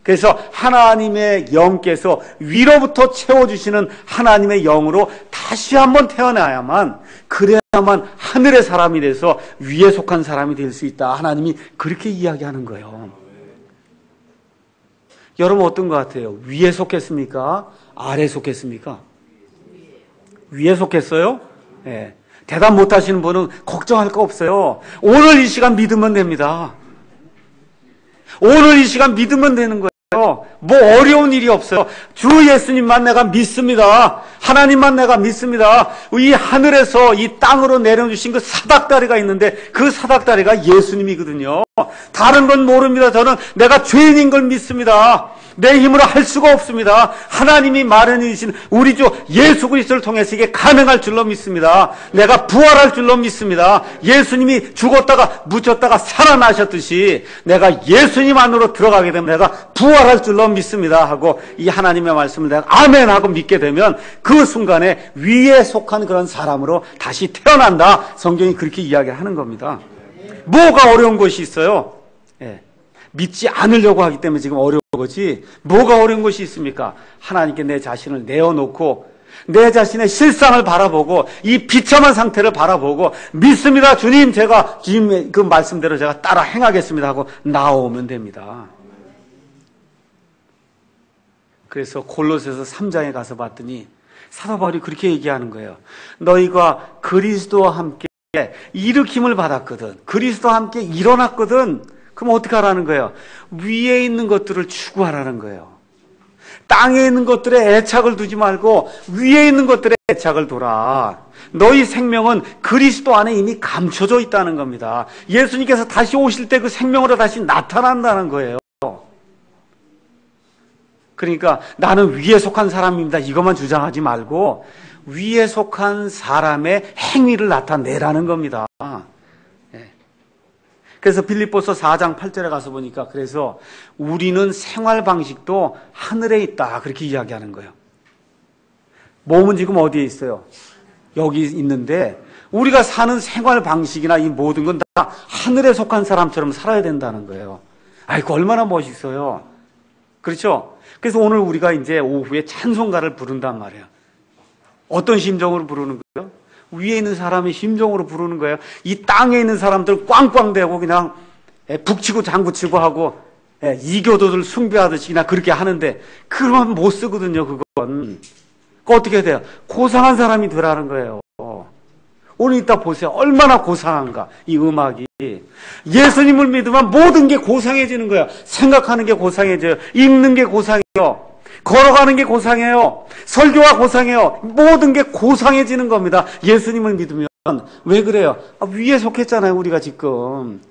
그래서 하나님의 영께서 위로부터 채워주시는 하나님의 영으로 다시 한번 태어나야만, 그래야만 하늘의 사람이 돼서 위에 속한 사람이 될 수 있다. 하나님이 그렇게 이야기하는 거예요. 여러분 어떤 것 같아요? 위에 속했습니까? 아래에 속했습니까? 위에 속했어요? 네. 대답 못 하시는 분은 걱정할 거 없어요. 오늘 이 시간 믿으면 됩니다. 오늘 이 시간 믿으면 되는 거예요. 뭐 어려운 일이 없어요. 주 예수님만 내가 믿습니다. 하나님만 내가 믿습니다. 이 하늘에서 이 땅으로 내려주신 그 사닥다리가 있는데 그 사닥다리가 예수님이거든요. 다른 건 모릅니다. 저는 내가 죄인인 걸 믿습니다. 내 힘으로 할 수가 없습니다. 하나님이 마련해 주신 우리 주 예수 그리스도를 통해서 이게 가능할 줄로 믿습니다. 내가 부활할 줄로 믿습니다. 예수님이 죽었다가 묻혔다가 살아나셨듯이 내가 예수님 안으로 들어가게 되면 내가 부활할 줄로 믿습니다 하고 이 하나님의 말씀을 내가 아멘 하고 믿게 되면 그 순간에 위에 속한 그런 사람으로 다시 태어난다. 성경이 그렇게 이야기하는 겁니다. 뭐가 어려운 것이 있어요? 예. 믿지 않으려고 하기 때문에 지금 어려운 거지. 뭐가 어려운 것이 있습니까? 하나님께 내 자신을 내어놓고 내 자신의 실상을 바라보고 이 비참한 상태를 바라보고 믿습니다. 주님, 제가 주님의 그 말씀대로 제가 따라 행하겠습니다 하고 나오면 됩니다. 그래서 골로새서 3장에 가서 봤더니 사도 바울이 그렇게 얘기하는 거예요. 너희가 그리스도와 함께 일으킴을 받았거든. 그리스도와 함께 일어났거든. 그럼 어떻게 하라는 거예요? 위에 있는 것들을 추구하라는 거예요. 땅에 있는 것들에 애착을 두지 말고 위에 있는 것들에 애착을 둬라. 너희 생명은 그리스도 안에 이미 감춰져 있다는 겁니다. 예수님께서 다시 오실 때 그 생명으로 다시 나타난다는 거예요. 그러니까 나는 위에 속한 사람입니다. 이것만 주장하지 말고 위에 속한 사람의 행위를 나타내라는 겁니다. 그래서 빌립보서 4장 8절에 가서 보니까 그래서 우리는 생활 방식도 하늘에 있다. 그렇게 이야기하는 거예요. 몸은 지금 어디에 있어요? 여기 있는데 우리가 사는 생활 방식이나 이 모든 건 다 하늘에 속한 사람처럼 살아야 된다는 거예요. 아이고, 얼마나 멋있어요. 그렇죠? 그래서 오늘 우리가 이제 오후에 찬송가를 부른단 말이에요. 어떤 심정으로 부르는 거예요? 위에 있는 사람의 심정으로 부르는 거예요. 이 땅에 있는 사람들 꽝꽝대고 그냥 북치고 장구치고 하고 이교도들 숭배하듯이 그냥 그렇게 하는데 그러면 못 쓰거든요. 그건. 어떻게 돼요? 고상한 사람이 되라는 거예요. 오늘 이따 보세요. 얼마나 고상한가 이 음악이. 예수님을 믿으면 모든 게 고상해지는 거예요. 생각하는 게 고상해져요. 읽는 게 고상해요. 걸어가는 게 고상해요. 설교가 고상해요. 모든 게 고상해지는 겁니다. 예수님을 믿으면. 왜 그래요? 위에 속했잖아요, 우리가 지금.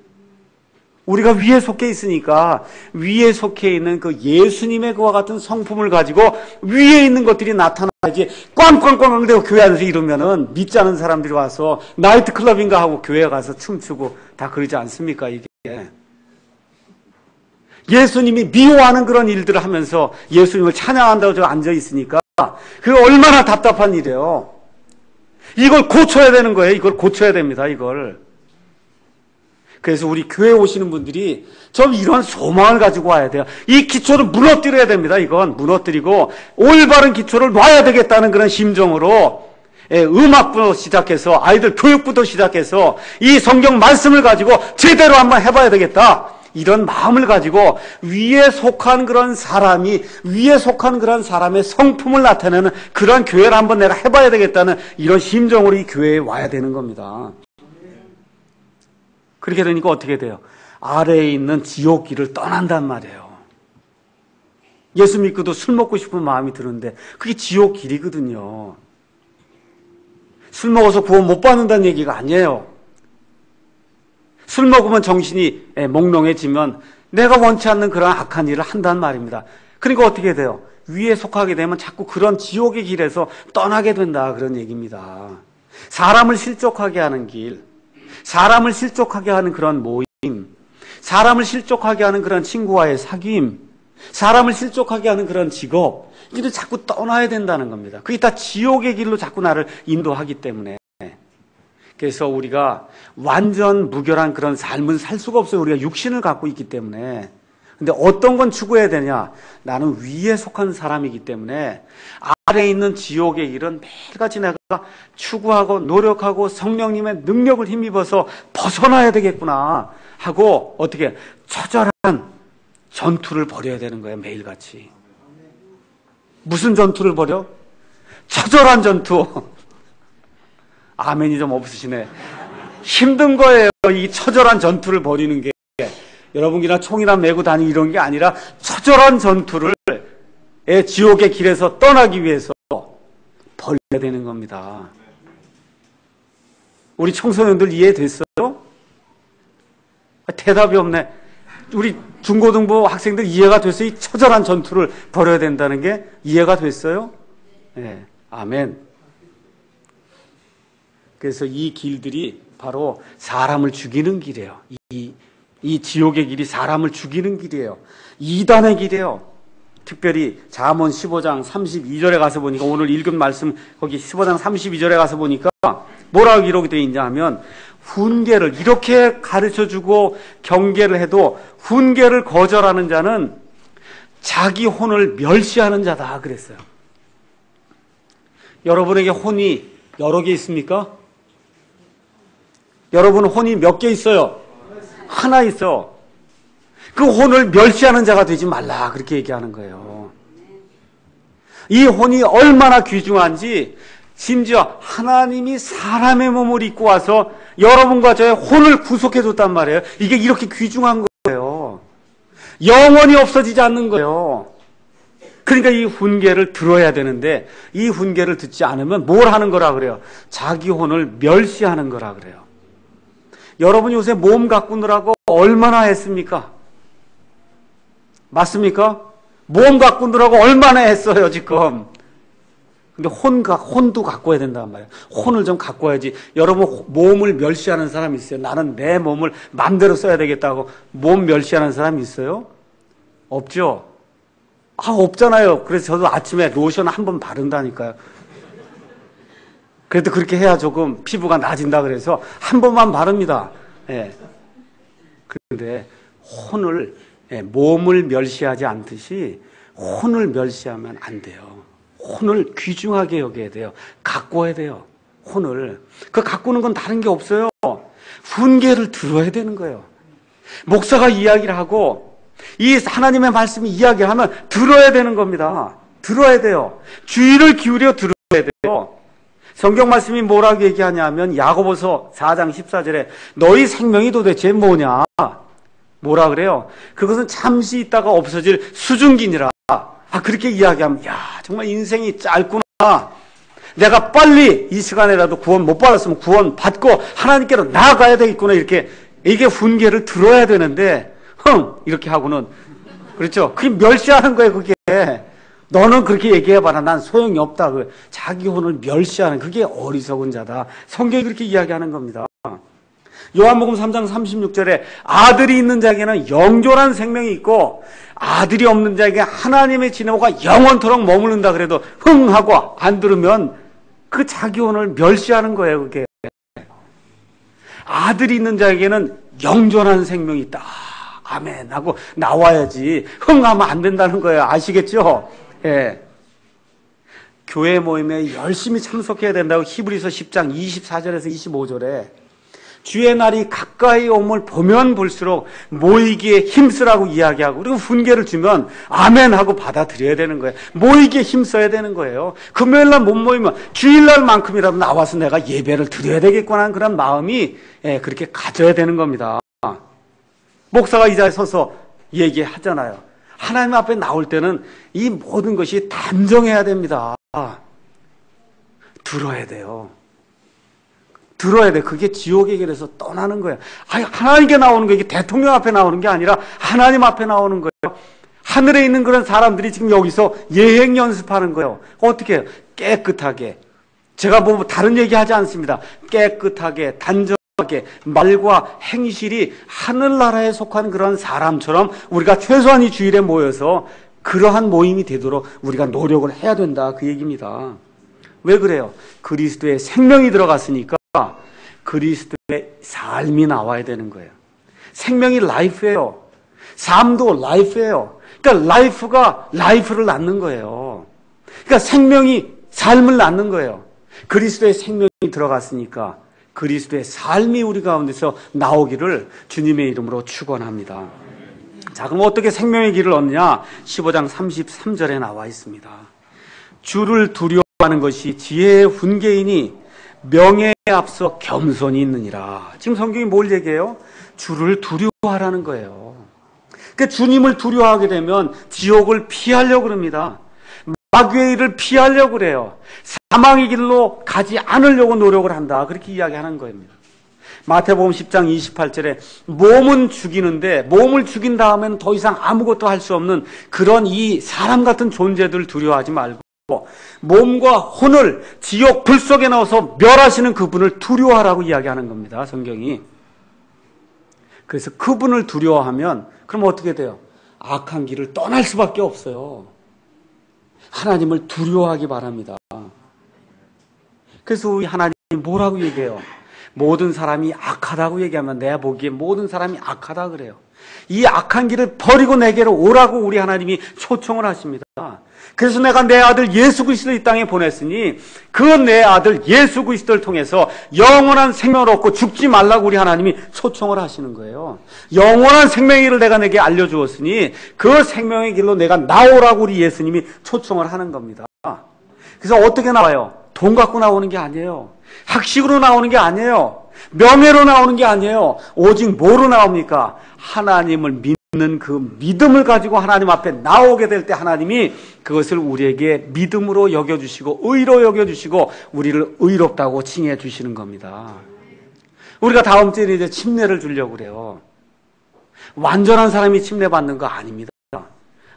우리가 위에 속해 있으니까 위에 속해 있는 그 예수님의 그와 같은 성품을 가지고 위에 있는 것들이 나타나야지. 꽝꽝꽝 대고 교회 안에서 이러면은 믿지 않은 사람들이 와서 나이트클럽인가 하고 교회에 가서 춤추고 다 그러지 않습니까, 이게. 예수님이 미워하는 그런 일들을 하면서 예수님을 찬양한다고 저 앉아 있으니까 그게 얼마나 답답한 일이에요. 이걸 고쳐야 되는 거예요. 이걸 고쳐야 됩니다, 이걸. 그래서 우리 교회 오시는 분들이 좀 이런 소망을 가지고 와야 돼요. 이 기초를 무너뜨려야 됩니다. 이건 무너뜨리고 올바른 기초를 놔야 되겠다는 그런 심정으로 음악부터 시작해서 아이들 교육부터 시작해서 이 성경 말씀을 가지고 제대로 한번 해봐야 되겠다. 이런 마음을 가지고 위에 속한 그런 사람이 위에 속한 그런 사람의 성품을 나타내는 그런 교회를 한번 내가 해봐야 되겠다는 이런 심정으로 이 교회에 와야 되는 겁니다. 그렇게 되니까 어떻게 돼요? 아래에 있는 지옥길을 떠난단 말이에요. 예수 믿고도 술 먹고 싶은 마음이 드는데 그게 지옥길이거든요. 술 먹어서 구원 못 받는다는 얘기가 아니에요. 술 먹으면 정신이 몽롱해지면 내가 원치 않는 그런 악한 일을 한단 말입니다. 그러니까 어떻게 돼요? 위에 속하게 되면 자꾸 그런 지옥의 길에서 떠나게 된다, 그런 얘기입니다. 사람을 실족하게 하는 길, 사람을 실족하게 하는 그런 모임, 사람을 실족하게 하는 그런 친구와의 사귐, 사람을 실족하게 하는 그런 직업, 이를 자꾸 떠나야 된다는 겁니다. 그게 다 지옥의 길로 자꾸 나를 인도하기 때문에. 그래서 우리가 완전 무결한 그런 삶은 살 수가 없어요. 우리가 육신을 갖고 있기 때문에. 근데 어떤 건 추구해야 되냐? 나는 위에 속한 사람이기 때문에 아래에 있는 지옥의 길은 매일같이 내가 추구하고 노력하고 성령님의 능력을 힘입어서 벗어나야 되겠구나 하고 어떻게 처절한 전투를 벌여야 되는 거예요. 매일같이. 무슨 전투를 벌여? 처절한 전투. 아멘이 좀 없으시네. 힘든 거예요. 이 처절한 전투를 벌이는 게. 여러분이나 총이나 메고 다니는 이런 게 아니라 처절한 전투를 지옥의 길에서 떠나기 위해서 벌여야 되는 겁니다. 우리 청소년들 이해됐어요? 대답이 없네. 우리 중고등부 학생들 이해가 됐어요? 이 처절한 전투를 벌여야 된다는 게 이해가 됐어요? 네. 아멘. 그래서 이 길들이 바로 사람을 죽이는 길이에요. 이 지옥의 길이 사람을 죽이는 길이에요. 이단의 길이에요. 특별히 잠언 15장 32절에 가서 보니까 오늘 읽은 말씀 거기 15장 32절에 가서 보니까 뭐라고 기록이 되어 있냐 하면 훈계를 이렇게 가르쳐주고 경계를 해도 훈계를 거절하는 자는 자기 혼을 멸시하는 자다 그랬어요. 여러분에게 혼이 여러 개 있습니까? 여러분 혼이 몇 개 있어요? 하나 있어. 그 혼을 멸시하는 자가 되지 말라 그렇게 얘기하는 거예요. 이 혼이 얼마나 귀중한지 심지어 하나님이 사람의 몸을 입고 와서 여러분과 저의 혼을 구속해 줬단 말이에요. 이게 이렇게 귀중한 거예요. 영원히 없어지지 않는 거예요. 그러니까 이 훈계를 들어야 되는데 이 훈계를 듣지 않으면 뭘 하는 거라 그래요? 자기 혼을 멸시하는 거라 그래요. 여러분 요새 몸 가꾸느라고 얼마나 했습니까? 맞습니까? 몸 가꾸느라고 얼마나 했어요 지금. 근데 혼도 가꿔야 된단 말이에요. 혼을 좀 가꿔야지. 여러분 몸을 멸시하는 사람이 있어요? 나는 내 몸을 마음대로 써야 되겠다고 몸 멸시하는 사람이 있어요? 없죠? 없잖아요. 그래서 저도 아침에 로션 한 번 바른다니까요. 그래도 그렇게 해야 조금 피부가 나아진다 그래서 한 번만 바릅니다. 예. 그런데 혼을 몸을 멸시하지 않듯이 혼을 멸시하면 안 돼요. 혼을 귀중하게 여겨야 돼요. 가꿔야 돼요. 혼을. 그 가꾸는 건 다른 게 없어요. 훈계를 들어야 되는 거예요. 목사가 이야기를 하고 이 하나님의 말씀이 이야기를 하면 들어야 되는 겁니다. 들어야 돼요. 주의를 기울여 들어야 돼요. 성경 말씀이 뭐라고 얘기하냐면 야고보서 4장 14절에 너희 생명이 도대체 뭐냐? 뭐라 그래요? 그것은 잠시 있다가 없어질 수증기니라 그렇게 이야기하면, 야, 정말 인생이 짧구나. 내가 빨리 이 시간에라도 구원 못 받았으면 구원 받고 하나님께로 나아가야 되겠구나. 이게 훈계를 들어야 되는데, 이렇게 하고는, 그렇죠. 그게 멸시하는 거예요, 그게. 너는 그렇게 얘기해봐라. 난 소용이 없다. 자기 혼을 멸시하는, 그게 어리석은 자다. 성경이 그렇게 이야기하는 겁니다. 요한복음 3장 36절에 아들이 있는 자에게는 영존한 생명이 있고 아들이 없는 자에게 하나님의 진노가 영원토록 머무른다 그래도 하고 안 들으면 그 자기 혼을 멸시하는 거예요, 그게. 아들이 있는 자에게는 영존한 생명이 있다. 아멘 하고 나와야지 하면 안 된다는 거예요. 아시겠죠? 예. 교회 모임에 열심히 참석해야 된다고 히브리서 10장 24절에서 25절에 주의 날이 가까이 옴을 보면 볼수록 모이기에 힘쓰라고 이야기하고 그리고 훈계를 주면 아멘 하고 받아들여야 되는 거예요. 모이기에 힘써야 되는 거예요. 금요일날 못 모이면 주일날만큼이라도 나와서 내가 예배를 드려야 되겠구나 하는 그런 마음이 그렇게 가져야 되는 겁니다. 목사가 이 자리에 서서 얘기하잖아요. 하나님 앞에 나올 때는 이 모든 것이 단정해야 됩니다. 들어야 돼요. 들어야 돼. 그게 지옥의 길에서 떠나는 거예요. 하나님께 나오는 거, 이게 대통령 앞에 나오는 게 아니라 하나님 앞에 나오는 거예요. 하늘에 있는 그런 사람들이 지금 여기서 예행 연습하는 거예요. 어떻게 해요? 깨끗하게. 제가 뭐 다른 얘기 하지 않습니다. 깨끗하게, 단정하게, 말과 행실이 하늘나라에 속한 그런 사람처럼 우리가 최소한 이 주일에 모여서 그러한 모임이 되도록 우리가 노력을 해야 된다. 그 얘기입니다. 왜 그래요? 그리스도의 생명이 들어갔으니까 그리스도의 삶이 나와야 되는 거예요. 생명이 라이프예요. 삶도 라이프예요. 그러니까 라이프가 라이프를 낳는 거예요. 그러니까 생명이 삶을 낳는 거예요. 그리스도의 생명이 들어갔으니까 그리스도의 삶이 우리 가운데서 나오기를 주님의 이름으로 축원합니다. 자, 그럼 어떻게 생명의 길을 얻느냐? 15장 33절에 나와 있습니다. 주를 두려워하는 것이 지혜의 훈계이니 명예에 앞서 겸손이 있느니라. 지금 성경이 뭘 얘기해요? 주를 두려워하라는 거예요. 그러니까 주님을 두려워하게 되면 지옥을 피하려고 그럽니다. 마귀의 일을 피하려고 그래요. 사망의 길로 가지 않으려고 노력을 한다. 그렇게 이야기하는 겁니다. 마태복음 10장 28절에 몸은 죽이는데 몸을 죽인 다음에는 더 이상 아무것도 할 수 없는 그런 이 사람 같은 존재들 두려워하지 말고 몸과 혼을 지옥 불 속에 넣어서 멸하시는 그분을 두려워하라고 이야기하는 겁니다. 성경이. 그래서 그분을 두려워하면 그럼 어떻게 돼요? 악한 길을 떠날 수밖에 없어요. 하나님을 두려워하기 바랍니다. 그래서 우리 하나님이 뭐라고 얘기해요? 모든 사람이 악하다고 얘기하면 내가 보기에 모든 사람이 악하다 그래요. 이 악한 길을 버리고 내게로 오라고 우리 하나님이 초청을 하십니다. 그래서 내가 내 아들 예수 그리스도를 이 땅에 보냈으니 그 내 아들 예수 그리스도를 통해서 영원한 생명을 얻고 죽지 말라고 우리 하나님이 초청을 하시는 거예요. 영원한 생명의 길을 내가 내게 알려주었으니 그 생명의 길로 내가 나오라고 우리 예수님이 초청을 하는 겁니다. 그래서 어떻게 나와요? 돈 갖고 나오는 게 아니에요. 학식으로 나오는 게 아니에요. 명예로 나오는 게 아니에요. 오직 뭐로 나옵니까? 하나님을 믿는 그 믿음을 가지고 하나님 앞에 나오게 될 때 하나님이 그것을 우리에게 믿음으로 여겨주시고 의로 여겨주시고 우리를 의롭다고 칭해 주시는 겁니다. 우리가 다음 주에 이제 침례를 주려고 그래요. 완전한 사람이 침례 받는 거 아닙니다.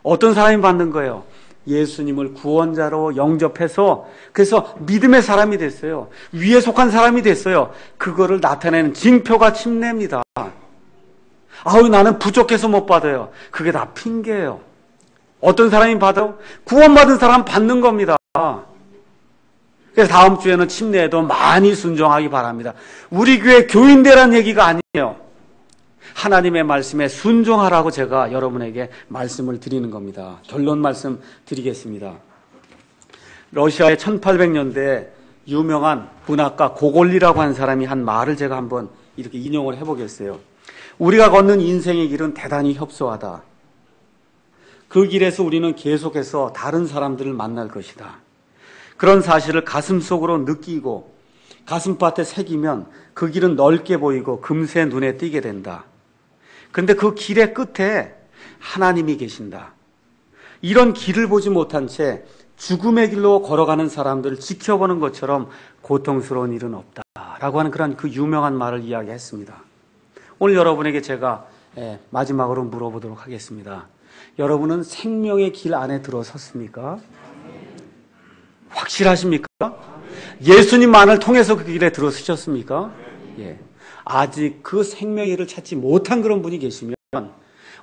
어떤 사람이 받는 거예요? 예수님을 구원자로 영접해서 그래서 믿음의 사람이 됐어요. 위에 속한 사람이 됐어요. 그거를 나타내는 징표가 침례입니다. 아우 나는 부족해서 못 받아요. 그게 다 핑계예요. 어떤 사람이 받아요? 구원받은 사람 받는 겁니다. 그래서 다음 주에는 침례에도 많이 순종하기 바랍니다. 우리 교회 교인대란 얘기가 아니에요. 하나님의 말씀에 순종하라고 제가 여러분에게 말씀을 드리는 겁니다. 결론 말씀 드리겠습니다. 러시아의 1800년대에 유명한 문학가 고골리라고 한 사람이 한 말을 제가 한번 이렇게 인용을 해보겠어요. 우리가 걷는 인생의 길은 대단히 협소하다. 그 길에서 우리는 계속해서 다른 사람들을 만날 것이다. 그런 사실을 가슴속으로 느끼고 가슴밭에 새기면 그 길은 넓게 보이고 금세 눈에 띄게 된다. 그런데 그 길의 끝에 하나님이 계신다. 이런 길을 보지 못한 채 죽음의 길로 걸어가는 사람들을 지켜보는 것처럼 고통스러운 일은 없다라고 하는 그런 그 유명한 말을 이야기했습니다. 오늘 여러분에게 제가 마지막으로 물어보도록 하겠습니다. 여러분은 생명의 길 안에 들어섰습니까? 확실하십니까? 예수님만을 통해서 그 길에 들어서셨습니까? 예. 아직 그 생명의 길을 찾지 못한 그런 분이 계시면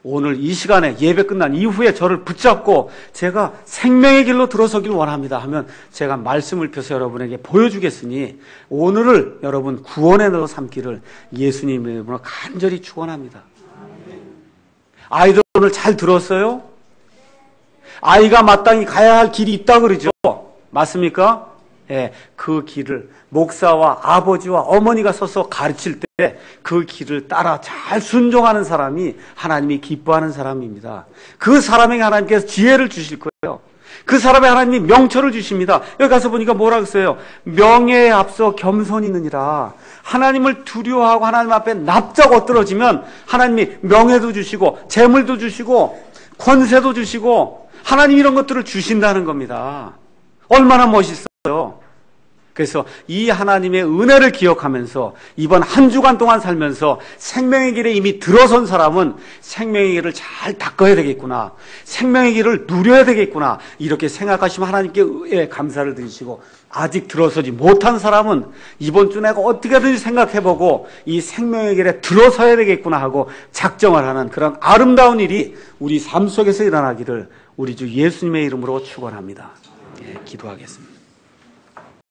오늘 이 시간에 예배 끝난 이후에 저를 붙잡고 제가 생명의 길로 들어서길 원합니다 하면 제가 말씀을 펴서 여러분에게 보여주겠으니 오늘을 여러분 구원의 날로 삼기를 예수님의 이름으로 간절히 축원합니다. 아이들 오늘 잘 들었어요? 아이가 마땅히 가야 할 길이 있다 그러죠? 맞습니까? 예, 그 길을 목사와 아버지와 어머니가 서서 가르칠 때 그 길을 따라 잘 순종하는 사람이 하나님이 기뻐하는 사람입니다. 그 사람에게 하나님께서 지혜를 주실 거예요. 그 사람에 하나님이 명철을 주십니다. 여기 가서 보니까 뭐라고 써요? 명예에 앞서 겸손이 있느니라. 하나님을 두려워하고 하나님 앞에 납작 엎드러지면 하나님이 명예도 주시고 재물도 주시고 권세도 주시고 하나님 이런 것들을 주신다는 겁니다. 얼마나 멋있어요. 그래서 이 하나님의 은혜를 기억하면서 이번 한 주간 동안 살면서 생명의 길에 이미 들어선 사람은 생명의 길을 잘 닦아야 되겠구나. 생명의 길을 누려야 되겠구나. 이렇게 생각하시면 하나님께 감사를 드리시고 아직 들어서지 못한 사람은 이번 주 내가 어떻게든지 생각해보고 이 생명의 길에 들어서야 되겠구나 하고 작정을 하는 그런 아름다운 일이 우리 삶 속에서 일어나기를 우리 주 예수님의 이름으로 축원합니다. 기도하겠습니다.